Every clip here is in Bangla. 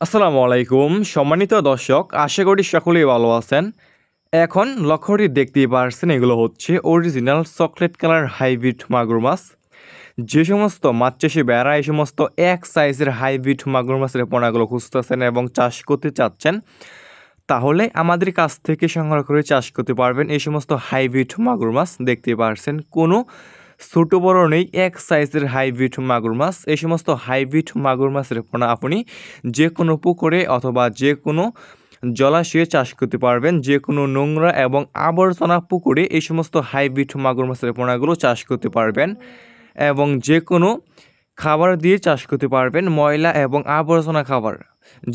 আসসালামু আলাইকুম সম্মানিত দর্শক, আশা করি সকলেই ভালো আছেন। এখন লক্ষ্যটি দেখতেই পারছেন, এগুলো হচ্ছে অরিজিনাল চকলেট কালার হাইব্রিড মাগুর মাছ। যে সমস্ত মাছ চাষি বেড়া এই সমস্ত এক সাইজের হাইব্রিড মাগুর মাছের পোনাগুলো খুঁজতেছেন এবং চাষ করতে চাচ্ছেন, তাহলে আমাদের কাছ থেকে সংগ্রহ করে চাষ করতে পারবেন। এই সমস্ত হাইব্রিড মাগুর মাছ দেখতে পারছেন, কোনো ছোট বড় নেই, এক সাইজের হাইব্রিড মাগুর মাছ। এই সমস্ত হাইব্রিড মাগুর মাছের পোনা আপনি যে কোনো পুকুরে অথবা যে কোনো জলাশয়ে চাষ করতে পারবেন। যে কোনো নোংরা এবং আবর্জনা পুকুরে এই সমস্ত হাইব্রিড মাগুর মাছের পোনাগুলো চাষ করতে পারবেন এবং যে কোনো খাবার দিয়ে চাষ করতে পারবেন। ময়লা এবং আবর্জনা খাবার,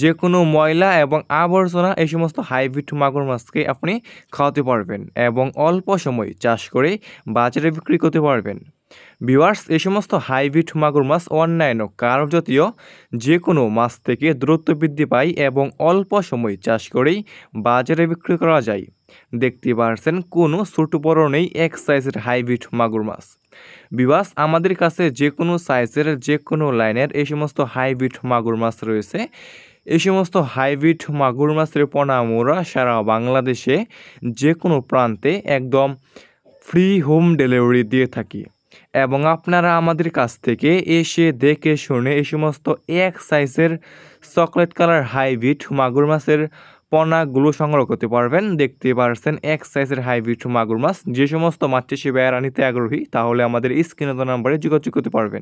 যে কোনো ময়লা এবং আবর্জনা এই সমস্ত হাইব্রিড মাগুর মাছকে আপনি খাওয়াতে পারবেন এবং অল্প সময় চাষ করে বাজারে বিক্রি করতে পারবেন। ভিউয়ার্স, এই সমস্ত হাইব্রিড মাগুর মাছ অন্যান্য কার্পজাতীয় যে কোনো মাছ থেকে দূরত্ব বৃদ্ধি পায় এবং অল্প সময় চাষ করেই বাজারে বিক্রি করা যায়। দেখতে পারছেন, কোনো ছোট বড় নেই, এক সাইজের হাইব্রিড মাগুর মাছ। ভিউয়ার্স, আমাদের কাছে যে কোনো সাইজের যে কোনো লাইনের এই সমস্ত হাইব্রিড মাগুর মাছ রয়েছে। এই সমস্ত হাইব্রিড মাগুর মাছের পোনা আমরা সারা বাংলাদেশে যে কোনো প্রান্তে একদম ফ্রি হোম ডেলিভারি দিয়ে থাকি এবং আপনারা আমাদের কাছ থেকে এসে দেখে শুনে এই সমস্ত এক সাইজের চকলেট কালার হাইব্রিড মাগুর মাছের পোনাগুলো সংগ্রহ করতে পারবেন। দেখতে পারছেন, এক সাইজের হাইব্রিড মাগুর মাছ। যে সমস্ত মাছ চাষি ভাইয়েরা নিতে আগ্রহী, তাহলে আমাদের স্ক্রিনে দেওয়া নাম্বারে যোগাযোগ করতে পারবেন।